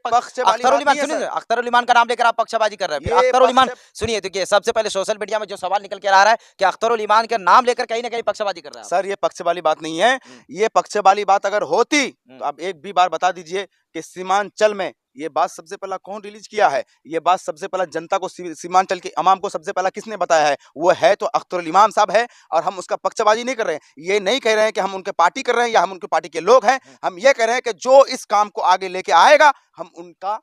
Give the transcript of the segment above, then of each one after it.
अख्तर उल ईमान, सुनिए, अख्तर उल ईमान का नाम लेकर आप पक्षपाती कर रहे हैं। अख्तर उल ईमान, सुनिए, देखिए, सबसे पहले सोशल मीडिया में जो सवाल निकल के आ रहा है कि अख्तर उल ईमान का नाम लेकर कहीं ना कहीं पक्षपाती कर रहा है सर। ये पक्ष वाली बात नहीं है। ये पक्ष वाली बात अगर होती तो आप एक भी बार बता दीजिए कि सीमांचल में ये बात सबसे पहला कौन रिलीज किया है। ये बात सबसे पहला जनता को, सीमांचल के अवाम को सबसे पहला किसने बताया है? वो है तो अख्तर उल ईमान साहब है। और हम उसका पक्षबाजी नहीं कर रहे हैं। ये नहीं कह रहे हैं कि हम उनके पार्टी कर रहे हैं या हम उनके पार्टी के लोग हैं। हम ये कह रहे हैं कि जो इस काम को आगे लेके आएगा हम उनका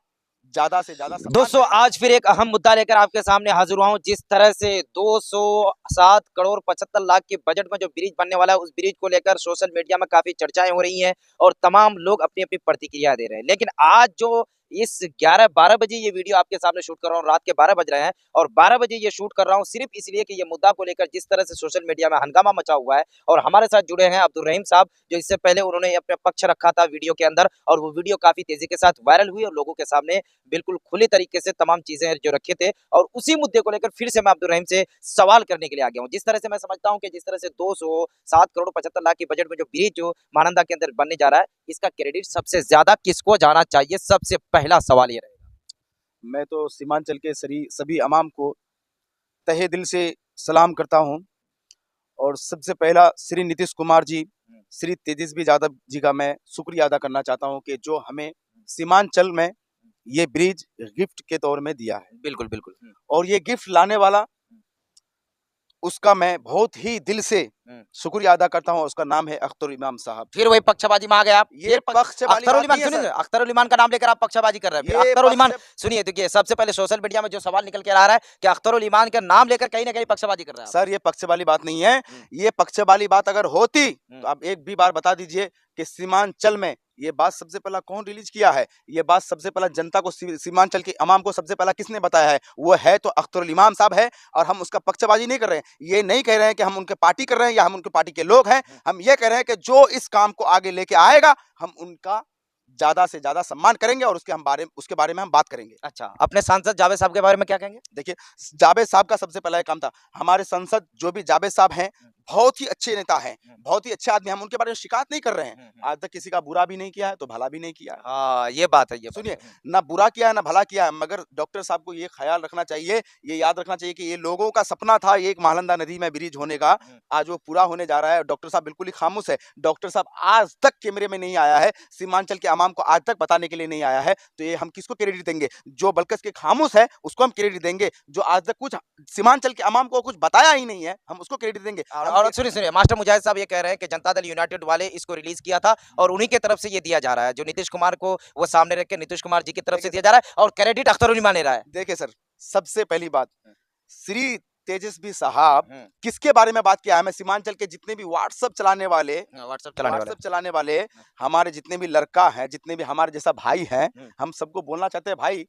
ज्यादा से ज्यादा। दोस्तों, आज फिर एक अहम मुद्दा लेकर आपके सामने हाजिर हुआ हूं। जिस तरह से 207 करोड़ 75 लाख के बजट में जो ब्रिज बनने वाला है, उस ब्रिज को लेकर सोशल मीडिया में काफी चर्चाएं हो रही हैं और तमाम लोग अपनी अपनी प्रतिक्रिया दे रहे हैं। लेकिन आज जो इस 11-12 बजे ये वीडियो आपके सामने शूट कर रहा हूँ, रात के 12 बज रहे हैं और 12 बजे ये शूट कर रहा हूँ सिर्फ इसलिए कि ये मुद्दा को लेकर जिस तरह से सोशल मीडिया में हंगामा मचा हुआ है। और हमारे साथ जुड़े हैं अब्दुल रहीम साहब, जो इससे पहले उन्होंने अपना पक्ष रखा था वीडियो के अंदर और वो वीडियो काफी तेजी के साथ वायरल हुई और लोगों के सामने बिल्कुल खुले तरीके से तमाम चीजें जो रखे थे। और उसी मुद्दे को लेकर फिर से मैं अब्दुल रहीम से सवाल करने के लिए आ गया हूँ। जिस तरह से मैं समझता हूँ कि जिस तरह से 207 करोड़ 75 लाख के बजट में जो ब्रिज जो महानंदा के अंदर बनने जा रहा है, इसका क्रेडिट सबसे ज्यादा किसको जाना चाहिए? सबसे पहला सवाल ये रहेगा। मैं तो सीमांचल के सभी अवाम को तहे दिल से सलाम करता हूं। और सबसे पहला श्री नीतीश कुमार जी, श्री तेजस्वी यादव जी का मैं शुक्रिया अदा करना चाहता हूं कि जो हमें सीमांचल में ये ब्रिज गिफ्ट के तौर में दिया है। बिल्कुल बिल्कुल। और ये गिफ्ट लाने वाला, उसका मैं बहुत ही दिल से शुक्रिया अदा करता हूं। उसका नाम है अख्तर उल ईमान साहब। फिर वही पक्षपाती में आ गए आप। ये पक्षपाती अख्तर उल ईमान, सुनिए, अख्तर उल ईमान का नाम लेकर आप पक्षपाती कर रहे हैं। अख्तर उल ईमान, सुनिए, देखिए, सबसे पहले सोशल मीडिया में जो सवाल निकल के आ रहा है कि अख्तर उल ईमान का नाम लेकर कहीं ना कहीं पक्षपाती कर रहा है। सर, ये पक्ष वाली बात नहीं है। ये पक्ष वाली बात अगर होती तो आप एक भी बार बता दीजिए कि सीमांचल में ये बात सबसे पहला कौन रिलीज किया है। ये बात सबसे पहला जनता को, सीमांचल के अवाम को सबसे पहला किसने बताया है? वो है तो अख्तर उल ईमान साहब है। और हम उसका पक्षबाजी नहीं कर रहे हैं। ये नहीं कह रहे हैं कि हम उनके पार्टी कर रहे हैं या हम उनके पार्टी के लोग हैं। हम ये कह रहे हैं कि जो इस काम को आगे लेके आएगा हम उनका ज्यादा से ज्यादा सम्मान करेंगे और उसके बारे में हम बात करेंगे। अच्छा, अपने सांसद जावेद साहब के बारे में क्या कहेंगे? देखिए, जावेद साहब का सबसे पहला काम था, हमारे संसद जो भी जावेद साहब हैं बहुत ही अच्छे नेता हैं, बहुत ही अच्छे आदमी। हम उनके बारे में शिकायत नहीं कर रहे हैं। आज तक किसी का बुरा भी नहीं किया है तो भला भी नहीं किया है। हाँ, ये बात है। ये सुनिए, ना बुरा किया है ना भला किया है। मगर डॉक्टर साहब को ये ख्याल रखना चाहिए, ये याद रखना चाहिए कि ये लोगों का सपना था ये एक महानंदा नदी में ब्रिज होने का, आज वो पूरा होने जा रहा है। डॉक्टर साहब बिल्कुल ही खामोश है। डॉक्टर साहब आज तक कैमरे में नहीं आया है, सीमांचल के अवाम को आज तक बताने के लिए नहीं आया है। तो ये हम किसको क्रेडिट देंगे? जो बल्कि के खामोश है उसको हम क्रेडिट देंगे। जो आज तक कुछ सीमांचल के अवाम को कुछ बताया ही नहीं है, हम उसको क्रेडिट देंगे। और सुनिए, मास्टर मुजाहिद साहब ये कह रहे हैं कि जनता दल यूनाइटेड वाले इसको रिलीज किया था और उन्हीं की तरफ से ये दिया जा रहा है। जो नीतीश कुमार को वो सामने रख के नीतीश कुमार जी की तरफ से दिया जा रहा है और क्रेडिट अख्तर उल ईमान ले रहा है। देखिए सर, सबसे पहली बात, श्री तेजस्वी साहब किसके बारे में बात किया है? मैं सीमांचल के जितने भी व्हाट्सएप चलाने वाले हमारे जितने भी लड़का हैं, जितने भी हमारे जैसा भाई हैं, हम सबको बोलना चाहते हैं, भाई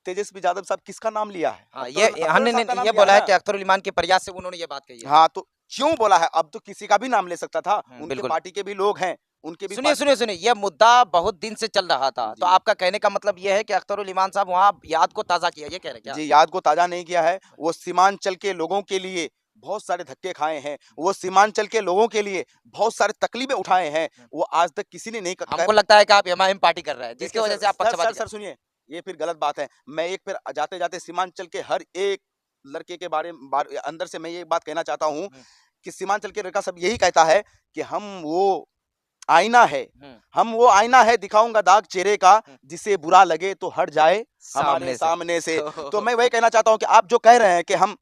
तेजस्वी यादव साहब किसका नाम लिया है? हाँ, ये बोला है कि अख्तर उल ईमान के प्रयास से उन्होंने ये बात कही है। हाँ, तो क्यों बोला है? अब तो किसी का भी नाम ले सकता था। उनके पार्टी के भी लोग हैं, उनके भी। सुनिए, ये मुद्दा बहुत दिन से चल रहा था। तो आपका कहने का मतलब ये है कि अख्तर उल ईमान साहब वहाँ याद को ताजा किया, ये कह रहे हैं? जी, याद को ताजा नहीं किया है। वो सीमांचल के लोगों के लिए बहुत सारे धक्के खाए हैं। वो सीमांचल के लोगों के लिए बहुत सारे तकलीफें उठाए हैं। वो आज तक किसी ने नहीं। हमको लगता है कि आप एमआईएम पार्टी कर रहे हैं, जिसकी वजह से आप पक्षपाती। सर सुनिए, ये फिर गलत बात है। मैं एक फिर जाते जाते सीमांचल के हर एक लड़के के बारे में अंदर से मैं ये बात कहना चाहता हूँ कि सीमांचल के लड़का सब यही कहता है कि हम वो आईना है, हम वो आईना है, दिखाऊंगा दाग चेहरे का, जिसे बुरा लगे तो हट जाए हमारे सामने से। तो मैं वही कहना चाहता हूँ कि आप जो कह रहे हैं कि हम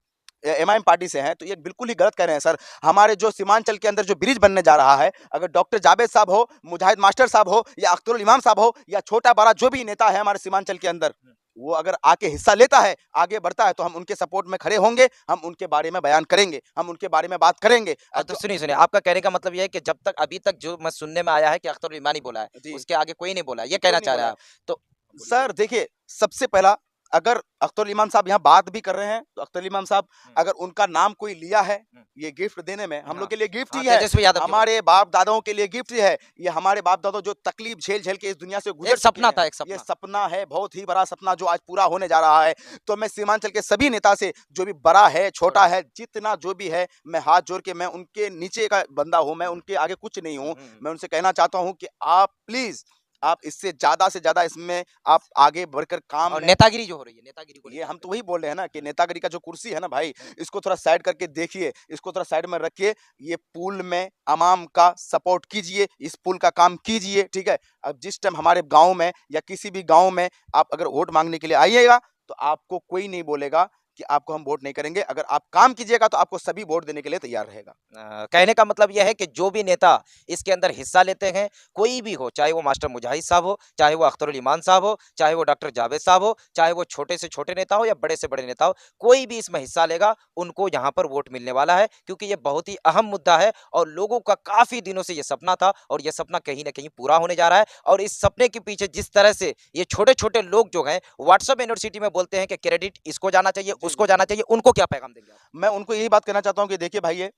एमआईएम पार्टी से हैं, तो ये बिल्कुल ही गलत कह रहे हैं सर। हमारे जो सीमांचल के अंदर जो ब्रिज बनने जा रहा है, अगर डॉक्टर जावेद साहब हो, मुजाहिद मास्टर साहब हो, या अख्तर उल ईमान साहब हो, या छोटा बड़ा जो भी नेता है हमारे सीमांचल के अंदर, वो अगर आके हिस्सा लेता है, आगे बढ़ता है, तो हम उनके सपोर्ट में खड़े होंगे। हम उनके बारे में बयान करेंगे, हम उनके बारे में बात करेंगे। तो सुनिए, आपका कहने का मतलब यह है कि जब तक अभी तक जो मैं सुनने में आया है कि अख्तर उल ईमान ही बोला है, उसके आगे कोई नहीं बोला, ये कहना चाह रहा है। तो सर देखिए, सबसे पहला, अगर अख्तर उल ईमान साहब यहाँ बात भी कर रहे हैं तो अख्तर उल ईमान साहब अगर उनका नाम कोई लिया है ये गिफ्ट देने में, हम लोग के लिए गिफ्ट ही है, हमारे बाप दादाओं के लिए गिफ्ट है। ये हमारे बाप दादा जो तकलीफ झेल झेल के इस दुनिया से गुजर, सपना था, ये सपना है, बहुत ही बड़ा सपना जो आज पूरा होने जा रहा है। तो मैं सीमांचल के सभी नेता से, जो भी बड़ा है छोटा है, जितना जो भी है, मैं हाथ जोड़ के, मैं उनके नीचे का बंदा हूँ, मैं उनके आगे कुछ नहीं हूँ। मैं उनसे कहना चाहता हूँ कि आप प्लीज आप इससे ज़्यादा से ज़्यादा इसमें आप आगे बढ़कर काम और में नेतागिरी जो हो रही है, नेतागिरी को ये लेकर हम आप तो वही बोल रहे हैं ना कि नेतागिरी का जो कुर्सी है ना भाई, हुँ, इसको थोड़ा साइड करके देखिए, इसको थोड़ा साइड में रखिए। ये पुल में अवाम का सपोर्ट कीजिए, इस पुल का काम कीजिए, ठीक है? अब जिस टाइम हमारे गाँव में या किसी भी गाँव में आप अगर वोट माँगने के लिए आइएगा, तो आपको कोई नहीं बोलेगा कि आपको हम वोट नहीं करेंगे। अगर आप काम कीजिएगा, तो आपको सभी वोट देने के लिए तैयार रहेगा। कहने का मतलब यह है कि जो भी नेता इसके अंदर हिस्सा लेते हैं, कोई भी हो, चाहे वो मास्टर मुजाहिद साहब हो, चाहे वो अख्तरुल ईमान साहब हो, चाहे वो डॉक्टर जावेद साहब हो, चाहे वो छोटे से छोटे नेता हो या बड़े से बड़े नेता हो, कोई भी इसमें हिस्सा लेगा, उनको यहाँ पर वोट मिलने वाला है, क्योंकि ये बहुत ही अहम मुद्दा है और लोगों का काफ़ी दिनों से ये सपना था और ये सपना कहीं न कहीं पूरा होने जा रहा है। और इस सपने के पीछे जिस तरह से ये छोटे-छोटे लोग जो हैं, व्हाट्सएप यूनिवर्सिटी में बोलते हैं कि क्रेडिट इसको जाना चाहिए, जी, उसको जी। जाना चाहिए, उनको क्या पैगाम देंगे आप? मैं उनको यही बात कहना चाहता हूँ कि देखिए भाई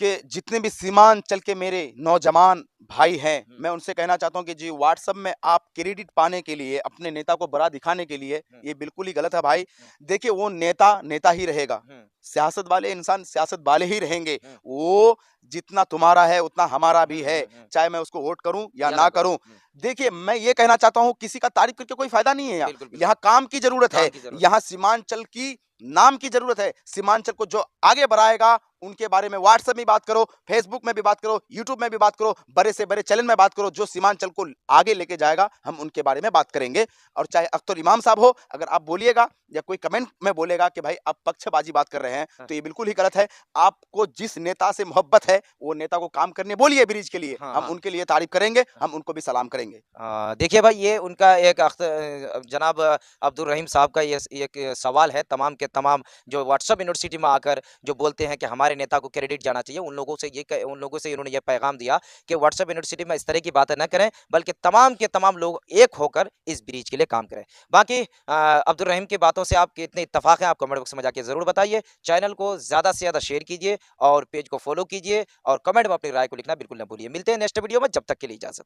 कि जितने भी सीमांचल के मेरे नौजवान भाई हैं, हुँ, मैं उनसे कहना चाहता हूँ कि जी व्हाट्सएप में आप क्रेडिट पाने के लिए, अपने नेता को बड़ा दिखाने के लिए, हुँ, ये बिल्कुल ही गलत है भाई। हुँ, देखिए वो नेता, नेता ही रहेगा। हुँ, सियासत वाले इंसान सियासत वाले ही रहेंगे। हुँ, वो जितना तुम्हारा है उतना हमारा हुँ, भी है, हुँ। चाहे मैं उसको वोट करूँ या या ना ना करो। करूँ। हुँ, देखिए मैं ये कहना चाहता हूँ किसी का तारीफ़ करके कोई फ़ायदा नहीं है यहाँ। बिल्कुल, बिल्कुल। यहाँ काम की ज़रूरत है, काम की ज़रूरत है। यहाँ सीमांचल की नाम की ज़रूरत है। सीमांचल को जो आगे बढ़ाएगा उनके बारे में व्हाट्सएप में बात करो, फेसबुक में भी बात करो, यूट्यूब में भी बात करो, बड़े से बड़े चैनल में बात करो, जो सीमांचल को आगे लेके जाएगा, हम उनके बारे में बात करेंगे। और चाहे अख्तर इमाम साहब हो, अगर आप बोलिएगा या कोई कमेंट में बोलेगा कि भाई आप पक्षपाती बात कर रहे हैं, हाँ, तो ये बिल्कुल ही गलत है। आपको जिस नेता से मोहब्बत है, वो नेता को काम करने बोलिए ब्रिज के लिए, हाँ, हम हाँ। उनके लिए तारीफ़ करेंगे, हम उनको भी सलाम करेंगे। देखिए भाई ये उनका एक जनाब अब्दुल रहीम साहब का ये एक सवाल है तमाम के तमाम जो व्हाट्सएप यूनिवर्सिटी में आकर जो बोलते हैं कि हमारे नेता को क्रेडिट जाना चाहिए उन लोगों से इन्होंने ये पैगाम दिया कि व्हाट्सएप यूनिवर्सिटी में इस तरह की बातें न करें बल्कि तमाम के तमाम लोग एक होकर इस ब्रिज के लिए काम करें। बाकी अब्दुल रहीम की बातों से आपके इतने इत्तफाक हैं, आप कमेंट बॉक्स में जाके ज़रूर बताइए। चैनल को ज़्यादा से ज़्यादा शेयर कीजिए और पेज को फॉलो कीजिए और कमेंट में अपनी राय को लिखना बिल्कुल न भूलिए। मिलते हैं नेक्स्ट वीडियो में, जब तक के लिए इजाज़त।